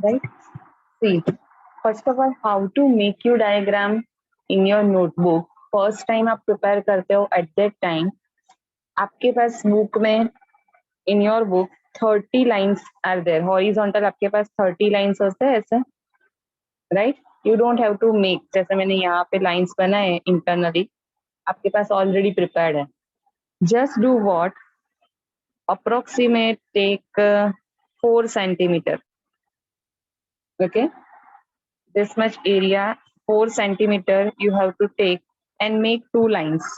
right? See, first of all, how to make your diagram in your notebook. First time आप prepare करते हो at that time आपके पास book में in your book 30 lines are there. Horizontal आपके पास 30 lines होते हैं ऐसे, right? You don't have to make, जैसे मैंने यहाँ पे लाइन्स बनाए इंटरनली, आपके पास ऑलरेडी प्रिपेयर्ड है. Just do what, approximate take 4 centimeter, okay, this much area, 4 centimeter you have to take and make two lines,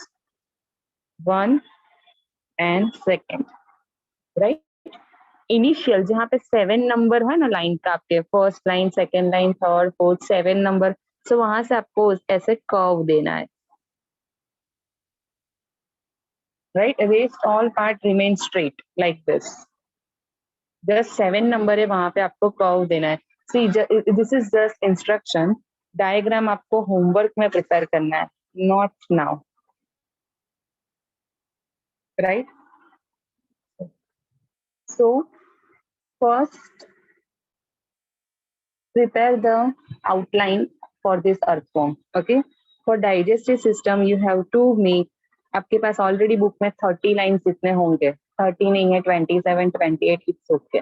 one and second, right? Initial जहाँ पे 7 नंबर है ना लाइन का, आपके first line, second line, third, fourth, 7 number, so वहां से आपको ऐसे कर्व देना है, right? Rest all part remain straight like this. Just 7 number है वहां पे आपको कर्व देना है. See, this is just instruction. Diagram आपको होमवर्क में प्रिपेयर करना है, not now, right? So first prepare the outline for this earthworm, okay? For digestive system you have to make, आपके पास ऑलरेडी बुक में 30 लाइन्स जितने होंगे, 30 नहीं है, 27, 28, it's okay,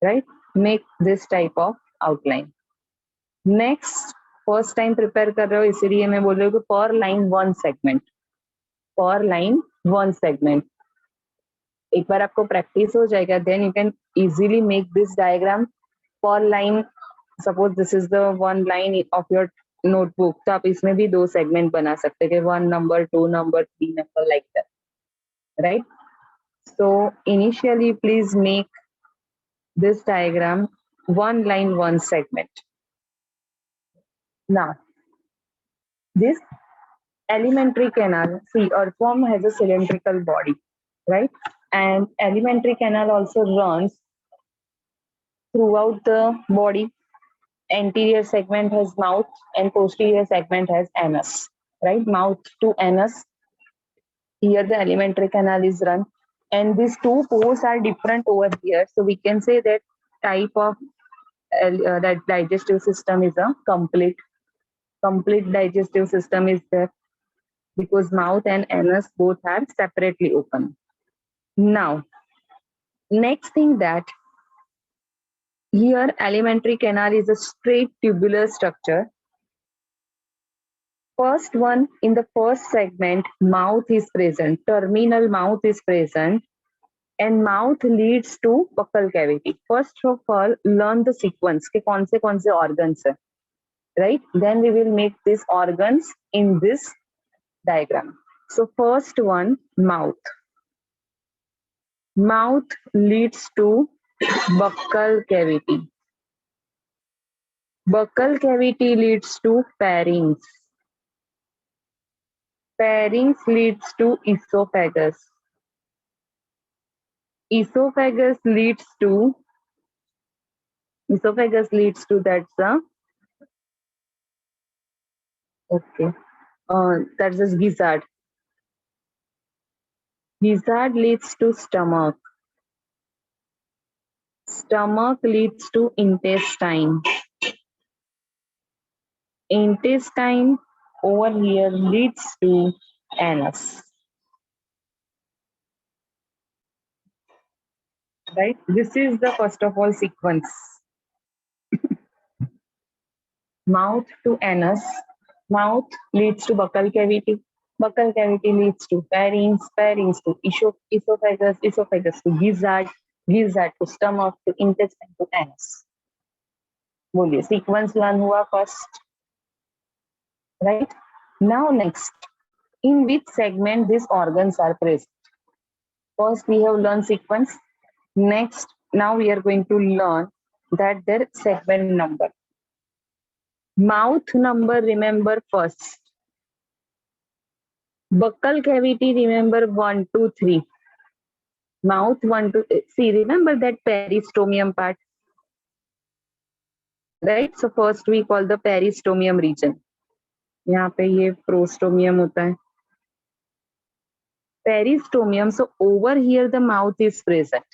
right? Make this type of outline. Next, first time prepare कर रहे हो इसीलिए मैं बोल रही हूँ कि per line one segment, per line one segment. एक बार आपको प्रैक्टिस हो जाएगा, then you can easily make this diagram per line. Suppose this is the one line of your notebook, तो आप इसमें भी 2 सेगमेंट बना सकते हैं, 1 number, 2 number, 3 number, like that, right? So initially please make this diagram one line, one segment. Now, this alimentary canal, see, earthworm has a cylindrical body, right? And alimentary canal also runs throughout the body. Anterior segment has mouth and posterior segment has anus, right? Mouth to anus, here the alimentary canal is run, and these two pores are different over here, so we can say that type of that digestive system is a complete digestive system is there, because mouth and anus both are separately open. Now, next thing, that here alimentary canal is a straight tubular structure. First one, in the first segment, mouth is present, terminal mouth is present, and mouth leads to buccal cavity. First of all, learn the sequence ke kaun se organs hai, right? Then we will make these organs in this diagram. So first one, mouth. Mouth leads to buccal cavity. Buccal cavity leads to pharynx. Pharynx leads to esophagus. Esophagus leads to that's the okay. That's just gizzard. Gizzard leads to stomach. Stomach leads to intestine. Intestine over here leads to anus. Right? This is the first of all sequence. Mouth to anus. Mouth leads to buccal cavity. Buccal cavity leads to pharynx. Pharynx to esophagus. Esophagus to gizzard. Gizzard to stomach to intestine to anus. बोलिए, sequence learn हुआ first, right? Now next, in which segment these organs are present? First we have learned sequence. Next, now we are going to learn that their segment number. Mouth number remember first. Buccal cavity remember 1, 2, 3. Mouth 1, 2, see, remember that peristomium part, right? So first we call the peristomium region. यहाँ पे ये prostomium होता है. Peristomium, so over here the mouth is present.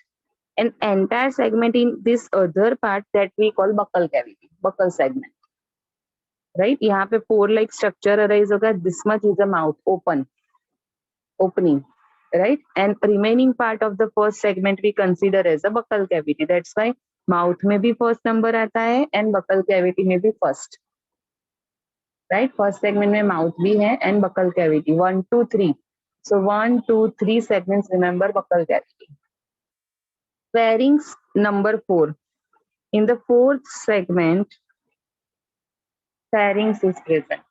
an entire segment in this other part that we call buccal cavity, buccal segment. Right? यहाँ पे pore like structure arise होगा. This much is the mouth opening, right? And remaining part of the first segment we consider as a buccal cavity. That's why mouth में भी first number आता है and buccal cavity में भी first. Right? First segment में mouth भी है and buccal cavity. 1, 2, 3. So 1, 2, 3 segments. Remember buccal cavity. Pharynx number 4. In the fourth segment, pharynx is present.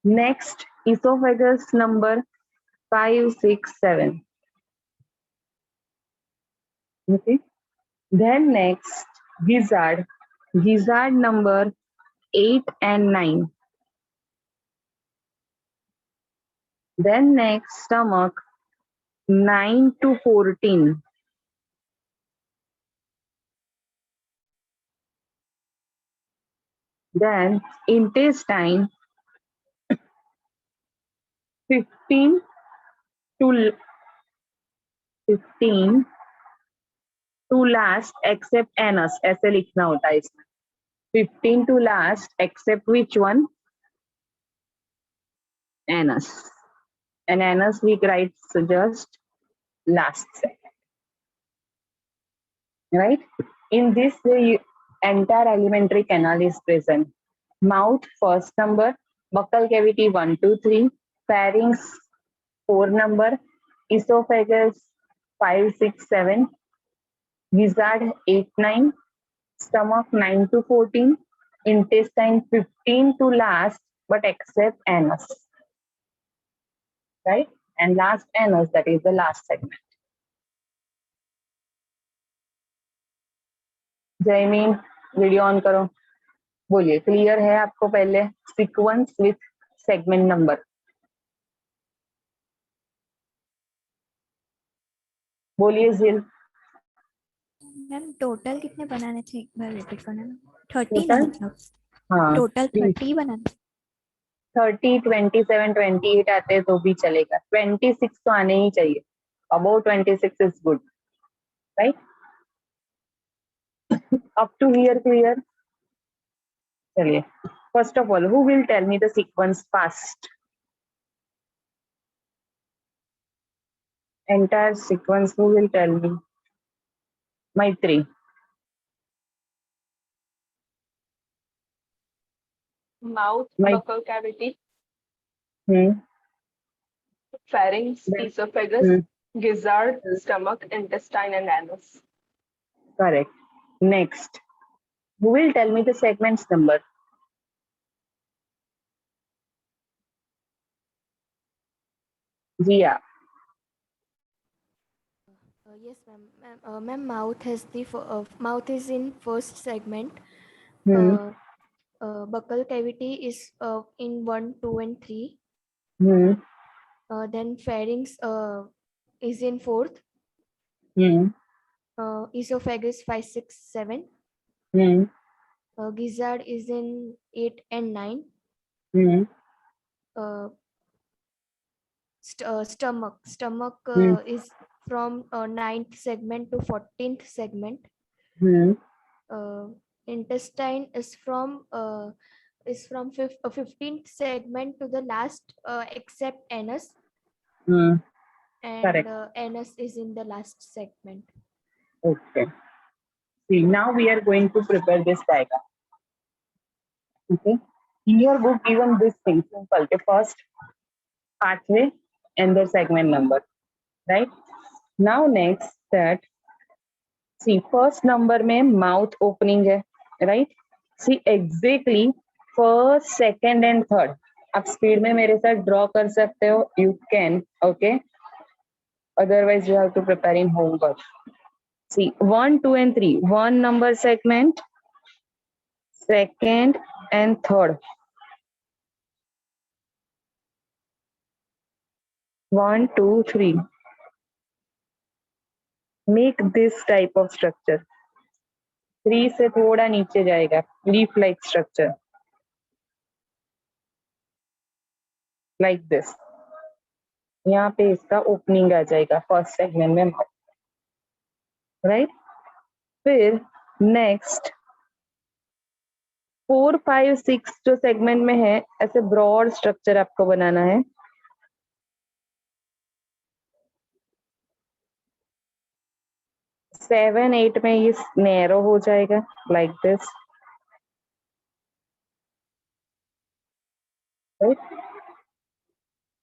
Next, esophagus number 5, 6, 7. Okay. Then next, gizzard. Gizzard number 8 and 9. Then next, stomach 9 to 14. Then intestine 15 to 15 to last except anus. ऐसे लिखना होता है इसमें. 15 to last except which one? Anus. And anus we write just last segment. Right? In this way, entire alimentary canal is present. Mouth first number, buccal cavity 1, 2, 3, pharynx 4 number, esophagus 5, 6, 7, gizzard 8, 9, stomach 9 to 14, intestine 15 to last, but except anus. Right? And last anus, that is the last segment. Jaymin video on करो. बोलिए clear है आपको पहले sequence with segment number. बोलिए जिल. Ma'am total कितने बनाने थे एक बार रिपीट करना. 30 टोटल मतलब हाँ टोटल 30 बनाने. 30, 27, 28 आते तो भी चलेगा. 26 तो आने ही चाहिए. About 26 is good. Right? Up to here clear. चलिए first of all who will tell me the sequence fast. entire sequence who will tell me? Maitri. Mouth, buccal cavity, pharynx, esophagus, gizzard, stomach, intestine, and anus. Correct. Next, who will tell me the segments number? Jia. Yes, ma'am. Ma'am, mouth has the mouth is in first segment. Buccal cavity is in 1, 2, and 3. Then pharynx is in fourth. Esophagus 5, 6, 7. Gizzard is in 8 and 9. Stomach is from 9th segment to 14th segment. Intestine is from 15th segment to the last except anus. And anus is in the last segment. Okay. See, now we are going to prepare this diagram. Okay. In your book, given this thing simple. The first pathway and the segment number. Right? Now next that. See, first number में mouth opening है. Right? See, exactly first, second and third. आप speed में मेरे साथ draw कर सकते हो. You can. Okay. Otherwise, you have to prepare in homework. See, 1, 2, and 3. 1 number segment, second and third. 1, 2, 3. Make this type of structure. 3 से थोड़ा नीचे जाएगा. Leaf-like structure. Like this. यहाँ पे इसका opening आ जाएगा first segment में. राइट। फिर नेक्स्ट 4, 5, 6 जो सेगमेंट में है, ऐसे ब्रॉड स्ट्रक्चर आपको बनाना है। 7, 8 में ये नैरो हो जाएगा like this, right.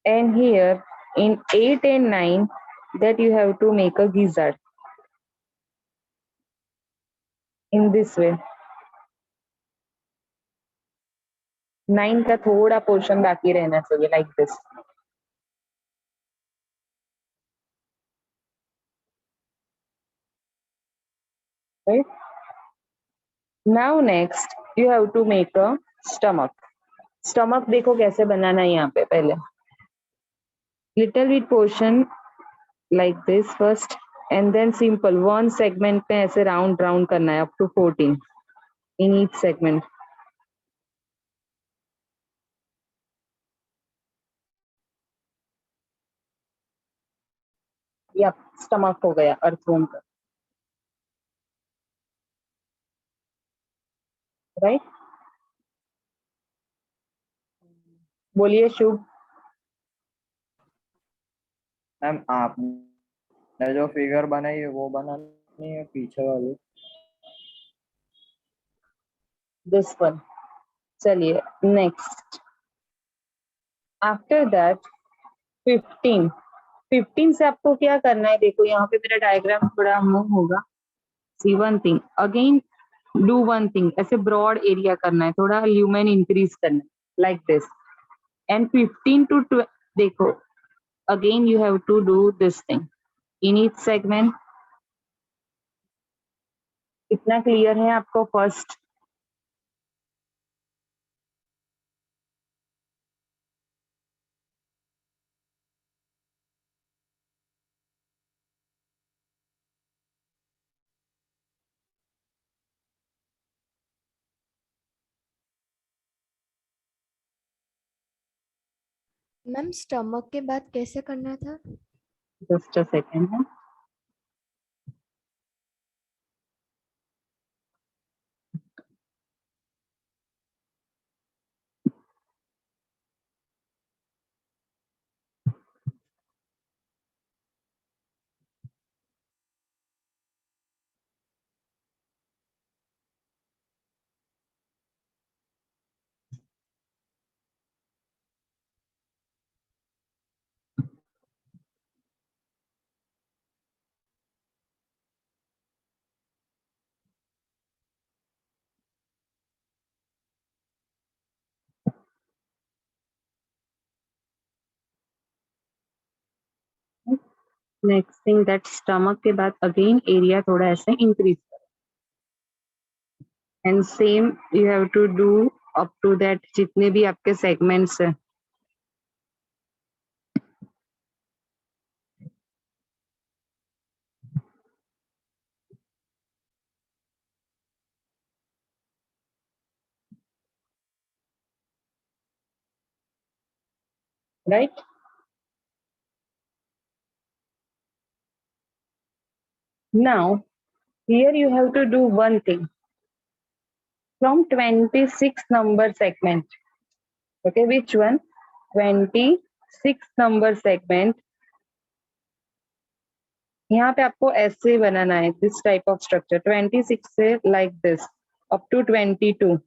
And here in 8 and 9 that you have to make a gizzard in this way. 9 का थोड़ा पोर्शन बाकी रहना चाहिए like this. Right? Now next you have to make a stomach. Stomach देखो कैसे बनाना है यहाँ पे पहले. Little bit portion like this first and then simple one segment में ऐसे round round करना है up to 14 in each segment. या स्टमक हो गया अर्थवॉर्म का, राइट। बोलिए शुभ। मैम आपने जो फिगर बनाई है वो बनानी है पीछे वाली। This one. चलिए नेक्स्ट आफ्टर दैट 15 से आपको क्या करना है, देखो यहाँ पे मेरा डायग्राम थोड़ा मूव होगा। See one thing again do one thing, ऐसे ब्रॉड एरिया करना है, थोड़ा ल्यूमेन इंक्रीज करना है लाइक दिस एंड 15 to 12 देखो again you have to do this thing in each segment. इतना क्लियर है आपको फर्स्ट? मैम स्टमक के बाद कैसे करना था? जस्ट अ सेकेंड है। नेक्स्ट थिंग दैट स्टमक के बाद अगेन एरिया थोड़ा ऐसे increase and same you have to do up to that जितने भी आपके सेगमेंट्स है। Right. Now here you have to do one thing from 26 number segment. Okay, which one? 26 number segment। यहाँ पे आपको ऐसे बनाना है दिस टाइप ऑफ स्ट्रक्चर 26 से like this up to 22।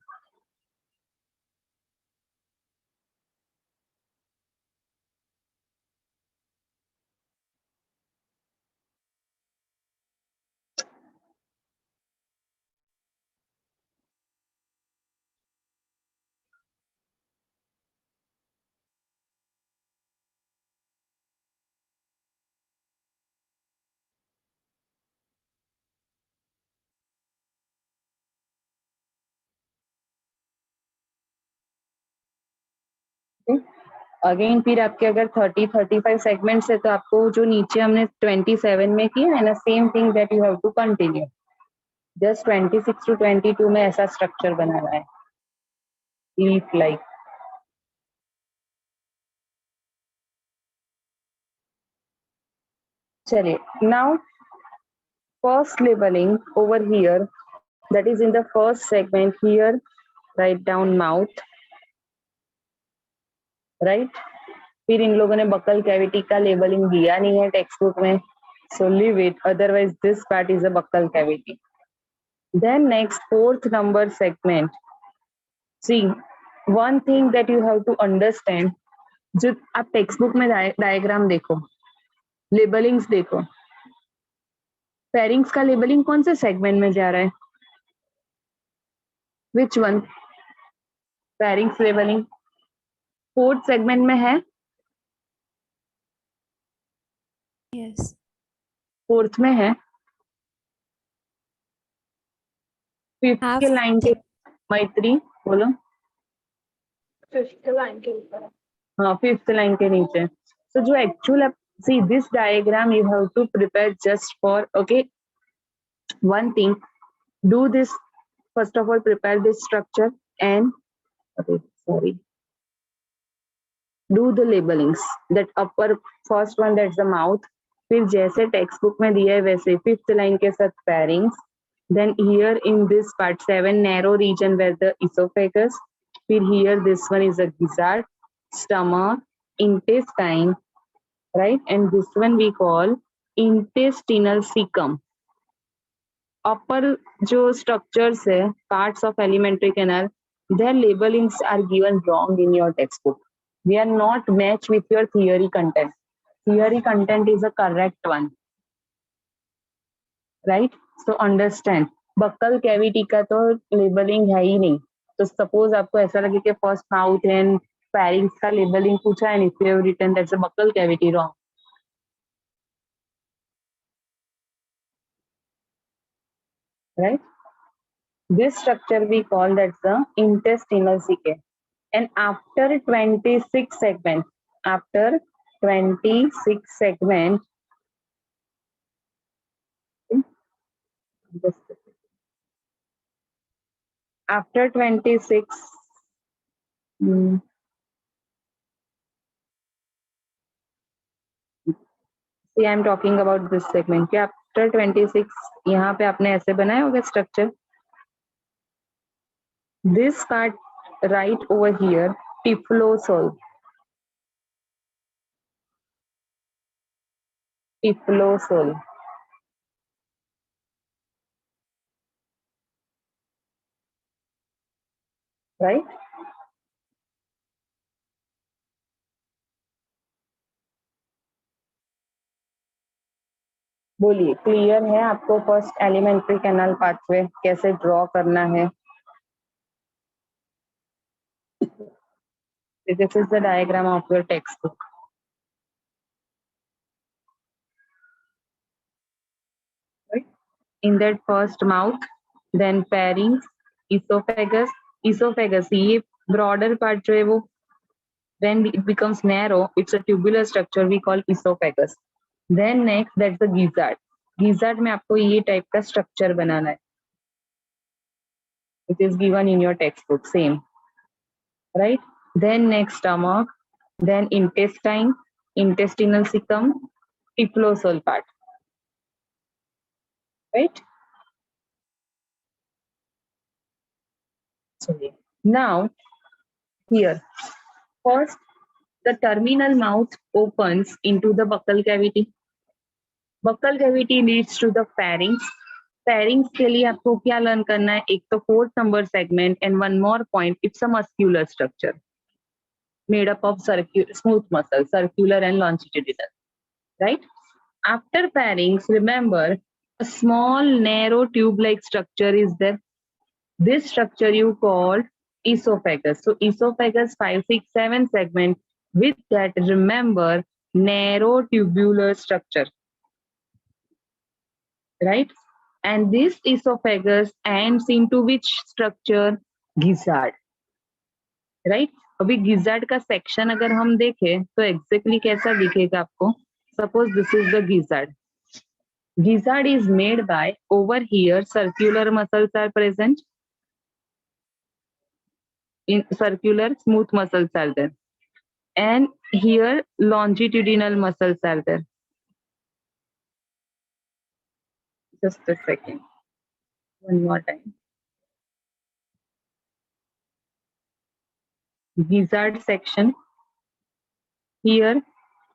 Again फिर आपके अगर 30-35 सेगमेंट्स है तो आपको जो नीचे हमने 27 में किया है ना same thing that you have to continue just 26 to 22 में ऐसा स्ट्रक्चर बनाना है लीफ लाइक। चलिए now first labeling over here, that is in the first segment here, write down mouth, right? फिर इन लोगों ने बकल कैविटी का लेबलिंग दिया नहीं है टेक्स्ट बुक में, so leave it, otherwise this part is a buccal cavity. Then next, fourth number segment. See, one thing that you have to understand, जो आप टेक्स्ट बुक में डायग्राम देखो, labellings देखो, फेरिंग्स का लेबलिंग कौन से segment में जा रहा है? Which one? Pharynx labelling fourth segment में है, Yes. फोर्थ में है, फिफ्थ Half के लाइन के, मैत्री बोलो। फिफ्थ लाइन के ऊपर है। हाँ, फिफ्थ लाइन के नीचे। So जो actual, see this diagram you have to prepare just for, okay, one thing, do this, first of all prepare this structure and, okay, sorry, do the labelings, that upper first one, that's the mouth, फिर जैसे text book में दिया है वैसे fifth line के साथ पैरिंग्स, then here in this part 7 narrow region where the esophagus, फिर here this one is a gizzard, stomach, intestine, right, and this one we call intestinal cecum. Upper जो structures है, parts of alimentary canal, their labelings are given wrong in your textbook. They are not matched with your theory content. Theory content is a correct one, right? So understand, buccal cavity का तो labelling है ही नहीं, तो suppose आपको ऐसा लगे कि first mouth and पैरिंग्स का लेबलिंग पूछा है, if you have written that's a buccal cavity, wrong, right? This structure we call that's the intestinal cecum. And after 26 segment, after 26 segment, after 26, see I am talking about this segment, क्या after 26 यहाँ पे आपने ऐसे बनाया होगा structure, this part right over here, tiflosol, tiflosol, right? बोलिए, clear है आपको फर्स्ट एलिमेंट्री कैनाल पाथवे कैसे ड्रॉ करना है? This is the diagram of your textbook. Right? In that first mouth, then pharynx, esophagus, esophagus. ये broader part जो है वो, when it becomes narrow, it's a tubular structure we call esophagus. Then next, that's the gizzard. Gizzard में आपको ये type का structure बनाना है. It is given in your textbook, same. Right? Then next stomach, then intestine, intestinal cecum, tiflosol part. Right? Sorry. Now, here, first, the terminal mouth opens into the buccal cavity. Buccal cavity leads to the pharynx. Pharynx के लिए आपको क्या learn करना है? एक तो fourth number segment and one more point. It's a muscular structure made up of smooth muscles, circular and longitudinal. Right? After pharynx, remember a small narrow tube-like structure is there. This structure you call esophagus. So esophagus 5, 6, 7 segment. With that, remember narrow tubular structure, right? And this esophagus ends into which structure? Gizzard, right? अभी gizzard का section अगर हम देखें तो exactly कैसा दिखेगा आपको? Suppose this is the gizzard. Gizzard is made by, over here circular muscles are present. In circular smooth muscles are there, and here longitudinal muscles are there. Just a second. One more time. Gizzard section. Here,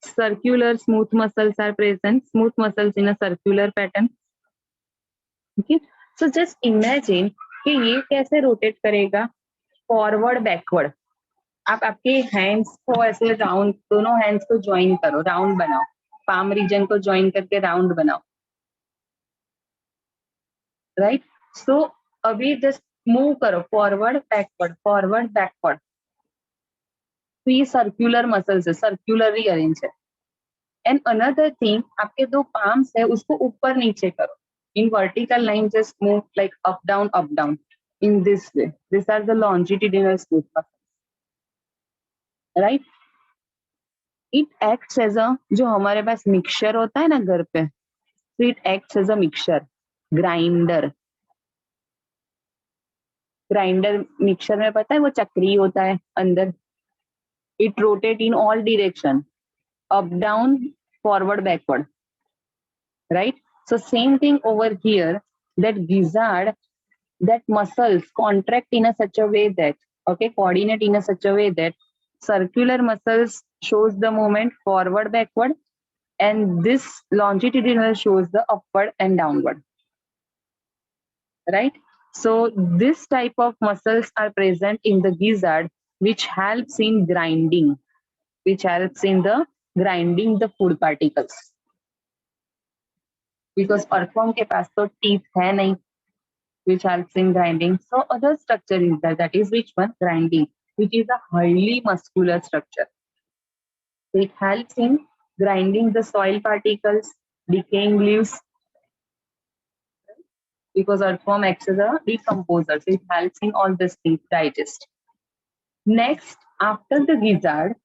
circular smooth muscles are present. Smooth muscles in a circular pattern. Okay. So just imagine कि ये कैसे rotate करेगा, forward backward. आप आपके hands को ऐसे round, दोनों hands को ज्वाइन करो, राउंड बनाओ, पाम रीजन को ज्वाइन करके राउंड बनाओ, राइट. सो अभी जस्ट मूव करो, फॉरवर्ड बैकवर्ड. तो ये सर्कुलर मसल्स है, सर्कुलरली अरेंज है. एंड अनदर थिंग, आपके दो पाम्स है उसको ऊपर नीचे करो, in vertical line just move like up down in this way. This are the longitudinal smooth muscles, right. It acts as a, जो हमारे पास मिक्सचर होता है ना घर पे, so it acts as a mixture, grinder mixture में पता है वो चक्री होता है अंदर. It rotate in all direction, up down forward backward, right. So same thing over here, that gizzard, that muscles contract in a such a way that, okay, coordinate in a such a way that circular muscles shows the movement forward backward, and this longitudinal shows the upward and downward, right. So this type of muscles are present in the gizzard, which helps in grinding the food particles. Because earthworm के पास तो teeth है नहीं, which helps in grinding. So other structure is there, that is which one? Grinding, which is a highly muscular structure. So it helps in grinding the soil particles, decaying leaves, because earthworm acts as a decomposer. So it helps in all these things digest. Next, after the gizzard,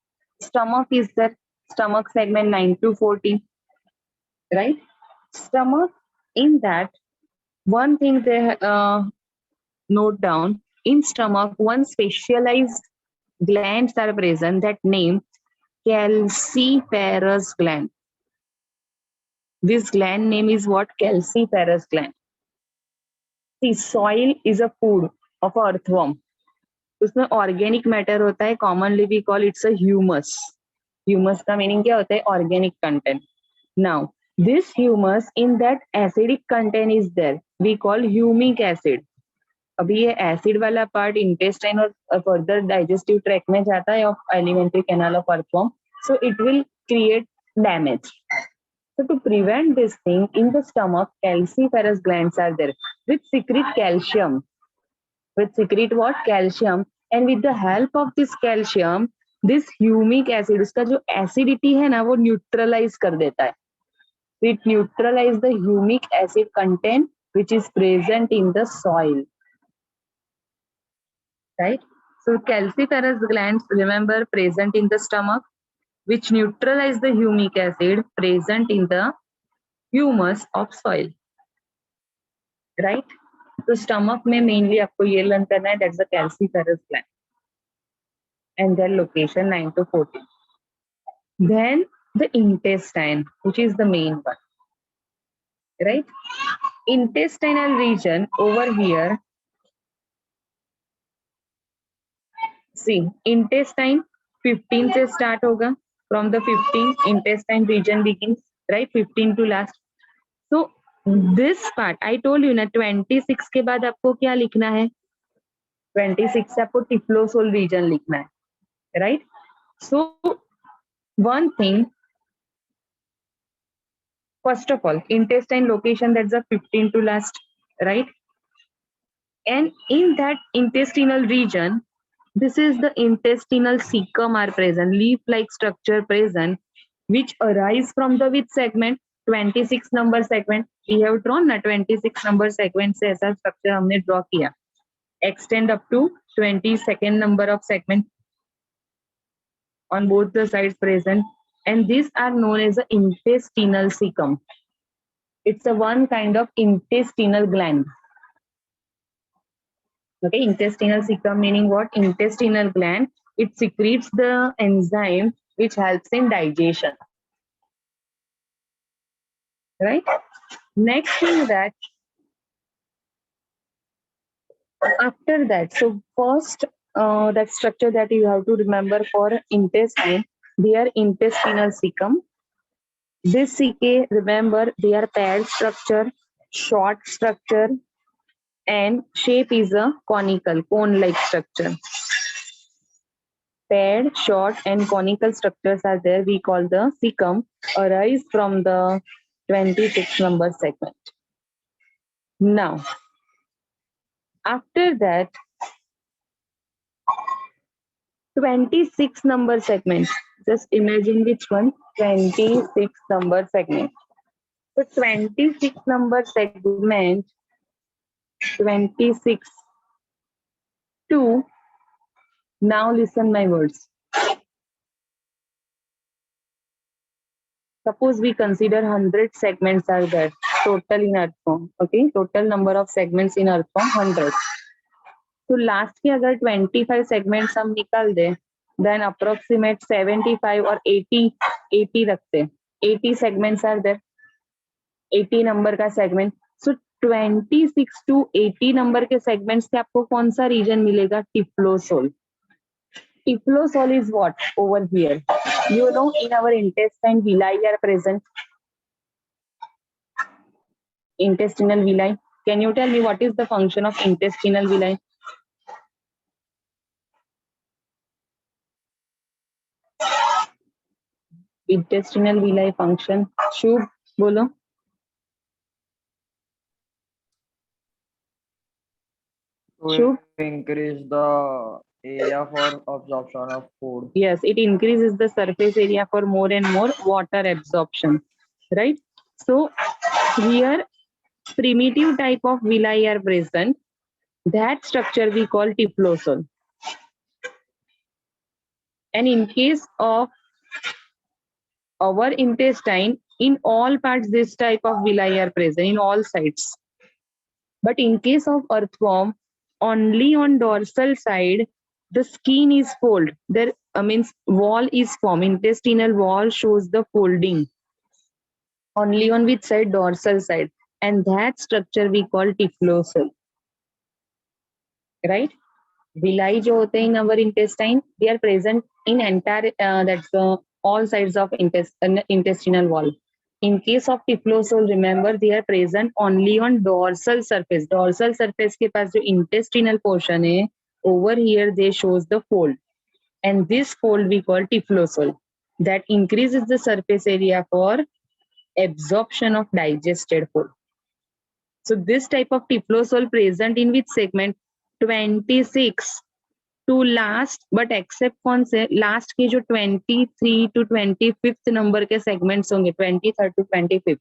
stomach is there. Stomach segment 9 to 14, right? Stomach, in that, one thing they note down, in stomach, one specialized glands are present that name calciferous gland. This gland name is what? Calciferous gland. See, soil is a food of earthworm. उसमें organic matter होता है, commonly we call it's a humus. Humus का meaning क्या होता है? Organic content. Now this humus, in that acidic content is there, we call humic acid. अभी ये acid वाला पार्ट इंटेस्टाइन और फर्दर डाइजेस्टिव ट्रैक में जाता है of alimentary canal of earthworm, so it will create damage. So to prevent this thing, in the stomach, calciferous glands are there, which secrete calcium. Which secrete what? Calcium. And with the help of this calcium, this humic acid, उसका जो acidity है ना, वो neutralize कर देता है. It neutralize the humic acid content which is present in the soil. Right? So calciferous glands, remember, present in the stomach, which neutralize the humic acid present in the humus of soil, right? So stomach में mainly आपको ये learn करना है, that's the calciferous gland, and their location 9 to 14. Then the intestine, which is the main one, right? Intestinal region over here. See, intestine 15 से start होगा. From the 15, intestine region begins, right? 15 to last. So this part, I told you ना, 26 के बाद आपको क्या लिखना है? 26 से आपको टिफ्लोसोल region लिखना है, right? So one thing, first of all, intestine location, that's the 15 to last, right? And in that intestinal region, this is the intestinal cecum are present, leaf-like structure present, which arise from the which segment? 26 number segment. We have drawn na 26 number segment से ऐसा structure हमने draw किया. Extend up to 22nd number of segment on both the sides present, and these are known as the intestinal cecum. It's a one kind of intestinal gland. Okay, intestinal cecum meaning what? Intestinal gland. It secretes the enzyme which helps in digestion. Right? Next is that after that, so first that structure that you have to remember for intestine, they are intestinal cecum. This CK, remember, they are paired structure, short structure, and shape is a conical, cone-like structure. Paired, short, and conical structures are there. We call the cecum, arise from the 26 number segment. Now, after that, 26 number segment. Just imagine which one? 26 number segment. So 26 number segment, 26 to, now listen my words. Suppose we consider 100 segments are there total in earth form. Okay, total number of segments in earth form 100. तो last के अगर 25 segments हम निकाल दें, then approximate 75 और 80 रखते, 80 segments are there, 80 number का segment. So 26 to 80 number के सेगमेंट्स से आपको कौन सा रीजन मिलेगा? Typhlosole. Tiflosol is what? Over here. You know, in our intestine villi are present. Intestinal villi. Can you tell me what is the function of intestinal villi? Intestinal villi function. Shubh, bolo. To increase the area for absorption of food. Yes, it increases the surface area for more and more water absorption, right? So here primitive type of villi are present. That structure we call tiflosol. And in case of our intestine, in all parts this type of villi are present, in all sides. But in case of earthworm, only on dorsal side the skin is fold. There means wall is formed. Intestinal wall shows the folding. Only on which side? Dorsal side. And that structure we call tiflosol. Right? Villi jo hote in our intestine, they are present in entire all sides of intestinal wall. In case of tiflosol, remember they are present only on dorsal surface. Dorsal surface के पास जो intestinal portion है, over here they shows the fold, and this fold we call tiflosol. That increases the surface area for absorption of digested food. So this type of tiflosol present in which segment? 26 to last, but except कौन से? Last के जो 23 to 25th number के segments होंगे, 23rd to 25th,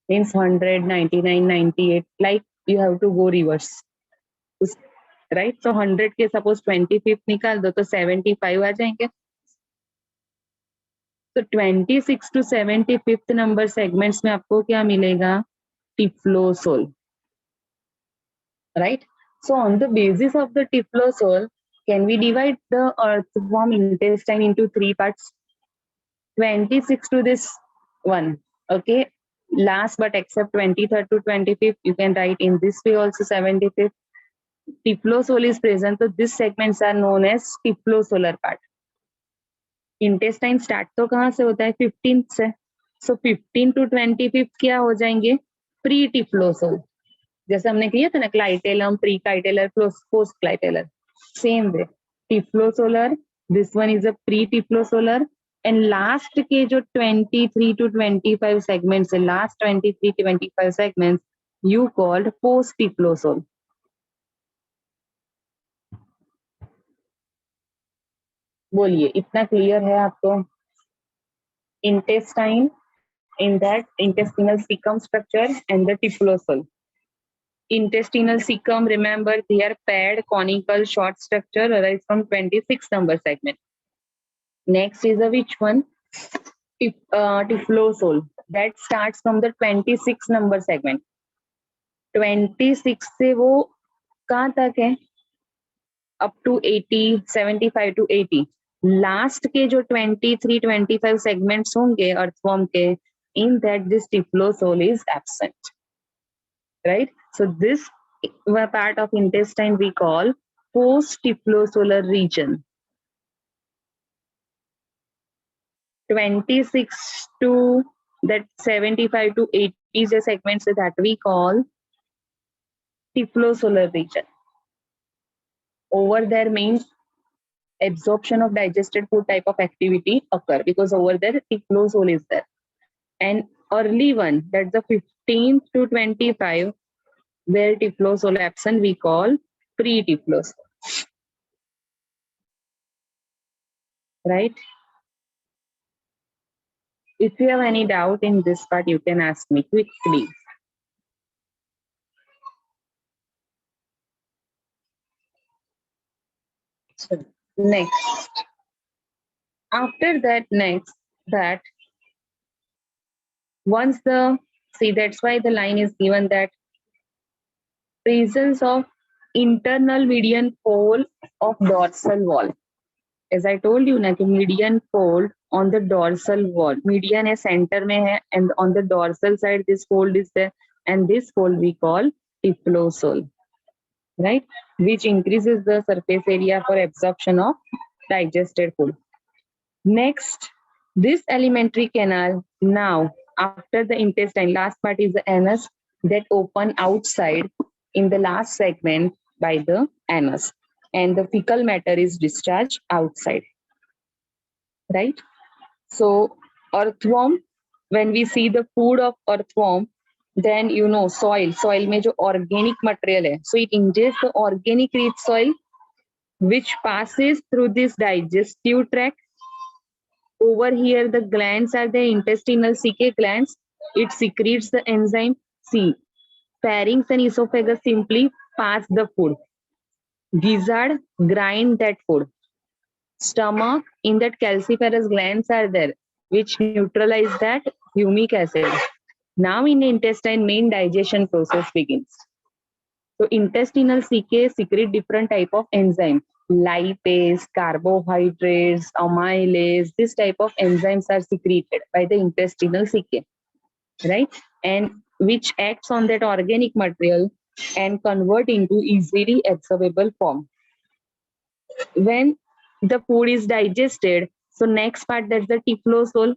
means 100, 99, 98, like you have to go reverse, right? So 100 के suppose 25th निकाल दो तो 75 आ जाएंगे. तो 26 to 75th नंबर segments में आपको क्या मिलेगा? Typhlosole, right? So on the basis of the tiflosol, can we divide the earthworm intestine into 3 parts? 26 to this one, okay? Last but except 23rd to 25th, you can write in this way also 75th. Tiflosol is present, so these segments are known as tiflosolar part. Intestine start तो कहाँ से होता है? 15th से. So 15 to 25th क्या हो जाएंगे? Pre-tiflosol. जैसे हमने किया था ना, clitellum, pre clitellar, post clitellar, same way typhlosolar. This one is a pre typhlosolar. And last के जो 23 to 25 सेगमेंट्स है, last 23 to 25 segments you called post typhlosole. बोलिए, इतना क्लियर है आपको? Intestine, in that intestinal cecum structure and the tiflosol. Intestinal cecum, remember they are paired conical short structure arise from 26 number segment. Next is a which one? Tiflosol. That starts from the 26 number segment. 26 से वो कहाँ तक है? Up to 80, 75 to 80. Last के जो 23, 25 segments होंगे earthworm के, in that this tiflosol is absent. right? So this part of intestine we call post-tiflosolar region. 26 to that 75 to 80 is a segments that we call tiflosolar region. Over there means absorption of digested food type of activity occur, because over there tiflosol is there. And early one, that's the 15th to 25, where tiflosol absent, we call pre-tiflosol. Right? If you have any doubt in this part, you can ask me quickly. So, next. After that, once the, see, that's why the line is given that presence of internal median fold of dorsal wall. As I told you, na, median fold on the dorsal wall. Median is center mein hai, and on the dorsal side, this fold is there, and this fold we call tiflosol, right? Which increases the surface area for absorption of digested food. Next, this alimentary canal, now after the intestine, last part is the anus that open outside in the last segment by the anus, and the fecal matter is discharged outside, right? So earthworm, when we see the food of earthworm, then you know soil में जो organic material है, so it ingests the organic rich soil which passes through this digestive tract. Over here, the glands are the intestinal CK glands. It secretes the enzyme C. Pharynx and esophagus simply pass the food. Gizzard grind that food. Stomach, in that calciferous glands are there, which neutralize that humic acid. Now in the intestine, main digestion process begins. So intestinal CK secrete different type of enzyme. Lipase, carbohydrates, amylase, this type of enzymes are secreted by the intestinal CK, right? And which acts on that organic material and convert into easily absorbable form. When the food is digested, so next part, that's the tiflosol,